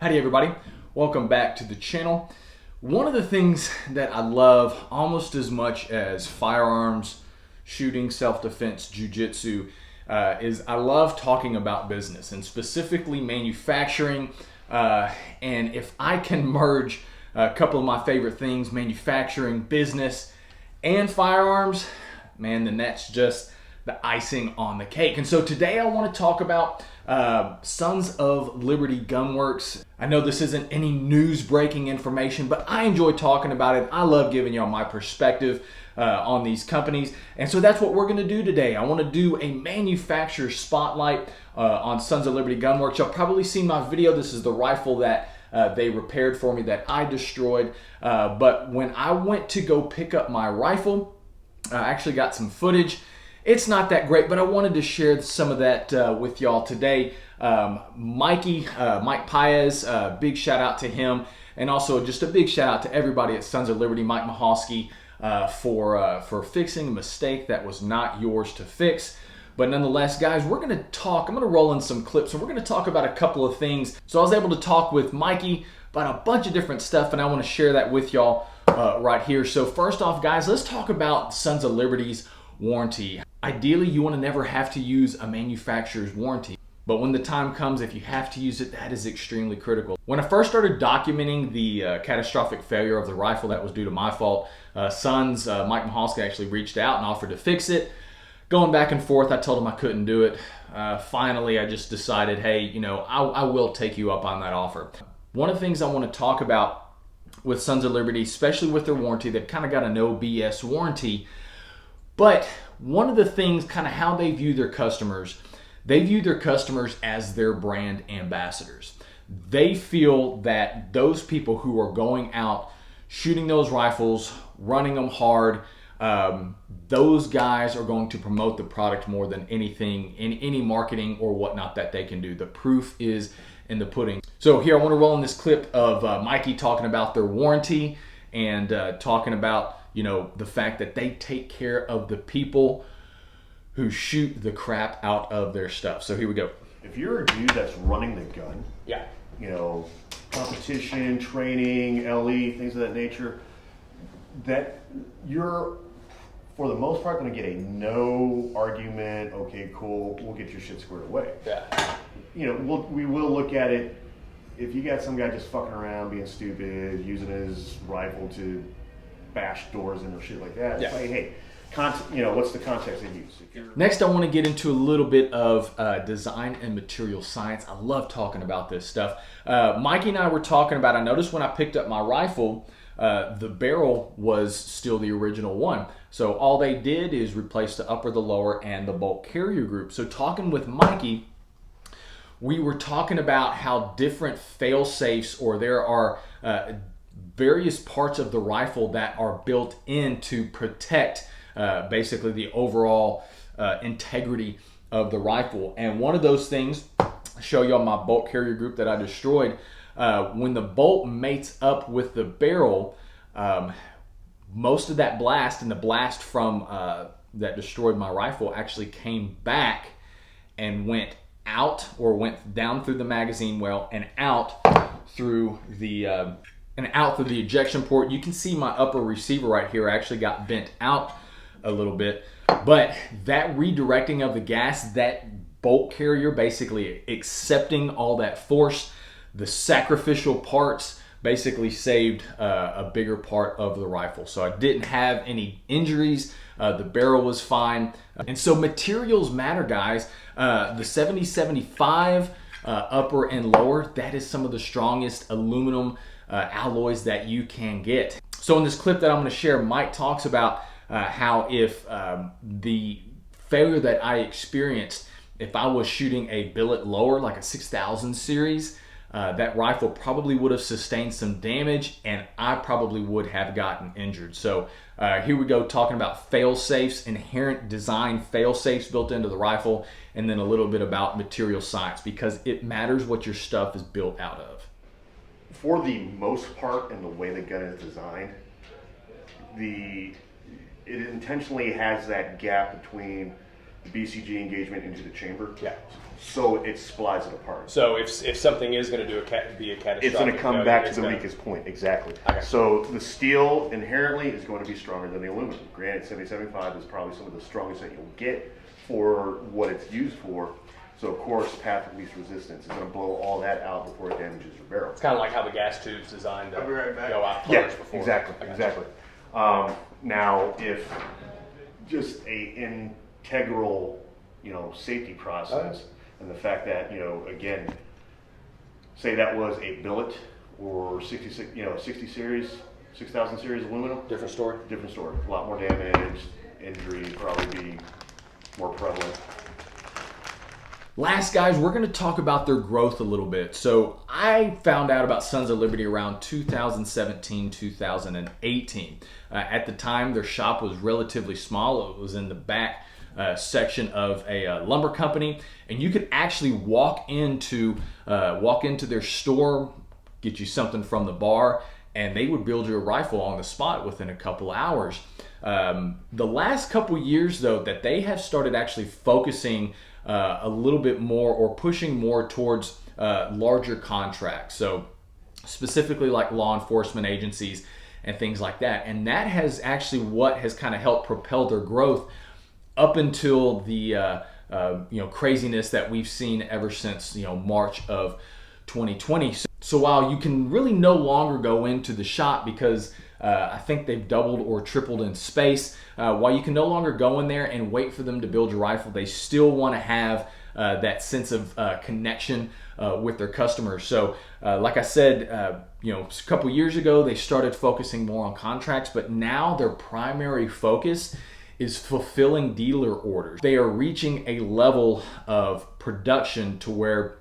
Howdy everybody, welcome back to the channel. One of the things that I love almost as much as firearms, shooting, self-defense, jiu-jitsu, is I love talking about business and specifically manufacturing. And if I can merge a couple of my favorite things, manufacturing, business, and firearms, man, then that's just the icing on the cake. And so today I want to talk about Sons of Liberty Gunworks. I know this isn't any news breaking information, but I enjoy talking about it. I love giving y'all my perspective on these companies. And so that's what we're going to do today. I want to do a manufacturer spotlight on Sons of Liberty Gunworks. Y'all probably seen my video. This is the rifle that they repaired for me that I destroyed. But when I went to go pick up my rifle, I actually got some footage. It's not that great, but I wanted to share some of that with y'all today. Mike Paez, big shout out to him, and also just a big shout out to everybody at Sons of Liberty, Mike Mahalski, for fixing a mistake that was not yours to fix. But nonetheless, guys, I'm going to roll in some clips, and we're going to talk about a couple of things. So I was able to talk with Mikey about a bunch of different stuff, and I want to share that with y'all right here. So first off, guys, let's talk about Sons of Liberty's warranty. Ideally, you want to never have to use a manufacturer's warranty, but when the time comes, if you have to use it, that is extremely critical. When I first started documenting the catastrophic failure of the rifle that was due to my fault, Sons, Mike Mahalski actually reached out and offered to fix it. Going back and forth, I told him I couldn't do it. Finally, I just decided, hey, you know, I will take you up on that offer. One of the things I want to talk about with Sons of Liberty, especially with their warranty, they've kind of got a no BS warranty. But one of the things, kind of how they view their customers as their brand ambassadors. They feel that those people who are going out, shooting those rifles, running them hard, those guys are going to promote the product more than anything in any marketing or whatnot that they can do. The proof is in the pudding. So here I want to roll in this clip of Mikey talking about their warranty and talking about, you know, the fact that they take care of the people who shoot the crap out of their stuff. So here we go. If you're a dude that's running the gun, yeah, you know, competition, training, LE, things of that nature, that you're, for the most part, going to get a no argument, okay, cool, we'll get your shit squared away. Yeah. You know, we will look at it, if you got some guy just fucking around, being stupid, using his rifle to bash doors and shit like that. It's like, hey, you know, what's the context they use? Next, I want to get into a little bit of design and material science. I love talking about this stuff. Mikey and I were talking about, I noticed when I picked up my rifle, the barrel was still the original one. So all they did is replace the upper, the lower, and the bolt carrier group. So talking with Mikey, we were talking about how different fail safes, or there are various parts of the rifle that are built in to protect basically the overall integrity of the rifle. And one of those things, I'll show you on my bolt carrier group that I destroyed, when the bolt mates up with the barrel, most of that blast and the blast from that destroyed my rifle actually came back and went out, or went down through the magazine well and out through the ejection port. You can see my upper receiver right here actually got bent out a little bit, but that redirecting of the gas, that bolt carrier basically accepting all that force, the sacrificial parts basically saved a bigger part of the rifle. So I didn't have any injuries. The barrel was fine. And so materials matter, guys. The 7075 upper and lower, that is some of the strongest aluminum alloys that you can get. So in this clip that I'm going to share, Mike talks about how if the failure that I experienced, if I was shooting a billet lower, like a 6000 series, that rifle probably would have sustained some damage and I probably would have gotten injured. So here we go, talking about fail safes, inherent design fail safes built into the rifle, and then a little bit about material science, because it matters what your stuff is built out of. For the most part, in the way the gun is designed, it intentionally has that gap between the BCG engagement into the chamber. Yeah. So it splies it apart. So if something is going to be a catastrophic, It's going to come failure, back to it's the gonna- weakest point, exactly. Okay. So the steel inherently is going to be stronger than the aluminum. Granted, 7075 is probably some of the strongest that you'll get for what it's used for. So of course, path of least resistance is going to blow all that out before it damages your barrel. It's kind of like how the gas tube's designed to I'll be right back. go out Yeah, first before. exactly, I gotcha. exactly. Now, if just a integral, safety process, and the fact that, again, say that was a billet or 66, 60 series, 6000 series aluminum, Different story. different story. A lot more damage, injury, probably be more prevalent. Last, guys, we're going to talk about their growth a little bit. So I found out about Sons of Liberty around 2017, 2018. At the time, their shop was relatively small. It was in the back section of a lumber company, and you could actually walk into their store, get you something from the bar, and they would build you a rifle on the spot within a couple hours. The last couple years, though, that they have started actually focusing a little bit more or pushing more towards larger contracts. So specifically like law enforcement agencies and things like that. And that has actually what has kind of helped propel their growth up until the craziness that we've seen ever since March of 2020. So while you can really no longer go into the shop because I think they've doubled or tripled in space, while you can no longer go in there and wait for them to build your rifle, they still want to have that sense of connection with their customers. So like I said, a couple years ago, they started focusing more on contracts, but now their primary focus is fulfilling dealer orders. They are reaching a level of production to where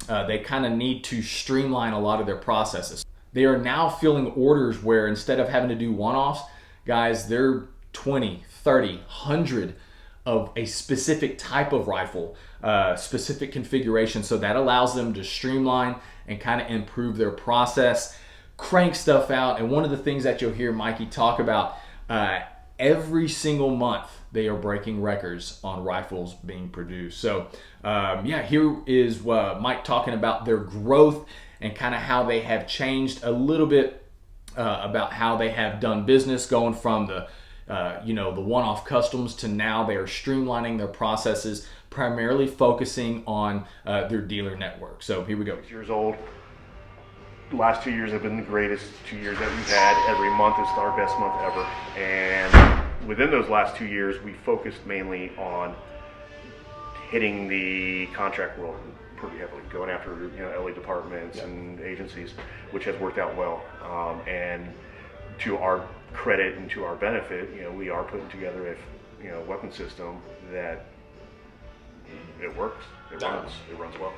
they kind of need to streamline a lot of their processes. They are now filling orders where instead of having to do one-offs, guys, they're 20, 30, 100 of a specific type of rifle, specific configuration. So that allows them to streamline and kind of improve their process, crank stuff out. And one of the things that you'll hear Mikey talk about, every single month they are breaking records on rifles being produced. So here is Mike talking about their growth and kind of how they have changed a little bit about how they have done business, going from the one-off customs to now they are streamlining their processes, primarily focusing on their dealer network. So here we go. 6 years old. The last 2 years have been the greatest 2 years that we've had. Every month is our best month ever. And within those last 2 years, we focused mainly on hitting the contract world pretty heavily, going after LA departments and agencies, which has worked out well. And to our credit and to our benefit, we are putting together a weapon system that it works, it runs well.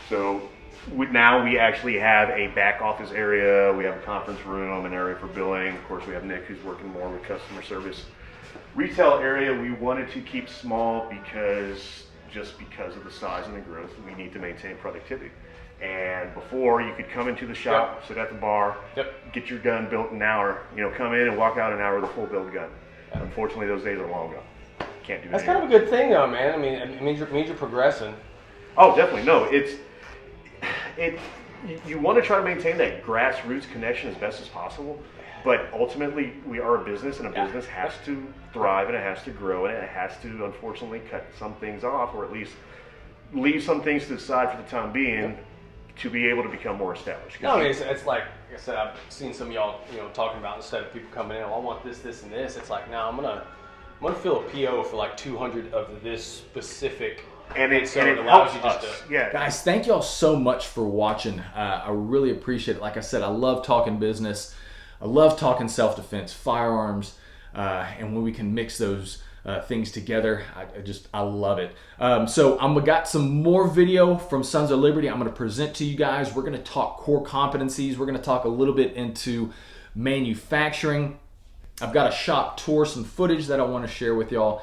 So now we actually have a back office area, we have a conference room, an area for billing. Of course, we have Nick who's working more with customer service. Retail area we wanted to keep small because of the size and the growth, we need to maintain productivity. And before, you could come into the shop, sit at the bar, get your gun built in an hour, come in and walk out an hour with a full build gun. Unfortunately, those days are long gone. Can't do that. That's kind of a good thing, though, man. I mean, it means you're progressing. Oh, definitely. No, you want to try to maintain that grassroots connection as best as possible. But ultimately, we are a business, and a business has to thrive, and it has to grow, and it has to, unfortunately, cut some things off, or at least leave some things to the side for the time being to be able to become more established. No, I mean, it's like I said, I've seen some of y'all, talking about instead of people coming in, I want this, this, and this. It's like, no, I'm gonna fill a PO for like 200 of this specific. And it allows helps you just us. to, Yeah. Guys, thank y'all so much for watching. I really appreciate it. Like I said, I love talking business. I love talking self-defense, firearms, and when we can mix those things together, I love it. So I'm got some more video from Sons of Liberty I'm going to present to you guys. We're going to talk core competencies. We're going to talk a little bit into manufacturing. I've got a shop tour, some footage that I want to share with y'all,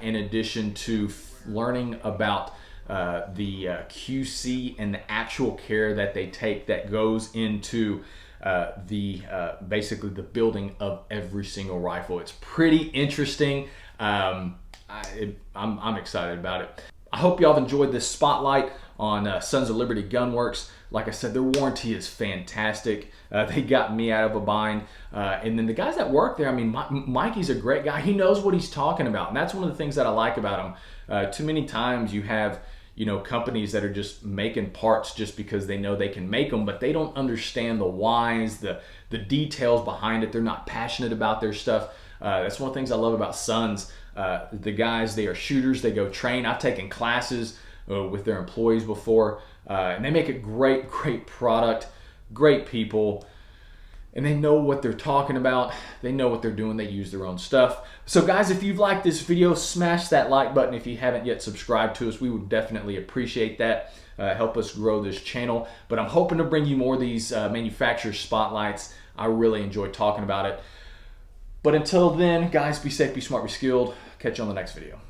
in addition to learning about the QC and the actual care that they take that goes into basically the building of every single rifle. It's pretty interesting. I'm excited about it. I hope y'all have enjoyed this spotlight on Sons of Liberty Gunworks. Like I said, their warranty is fantastic. They got me out of a bind. And then the guys that work there, I mean, Mikey's a great guy. He knows what he's talking about. And that's one of the things that I like about him. Too many times you have, you know, companies that are just making parts just because they know they can make them, but they don't understand the whys, the details behind it. They're not passionate about their stuff. That's one of the things I love about Sons. The guys, they are shooters. They go train. I've taken classes with their employees before, and they make a great product, great people, and they know what they're talking about. They know what they're doing. They use their own stuff. So guys, if you've liked this video, smash that like button. If you haven't yet subscribed to us, we would definitely appreciate that. Help us grow this channel. But I'm hoping to bring you more of these manufacturer spotlights. I really enjoy talking about it. But until then, guys, be safe, be smart, be skilled. Catch you on the next video.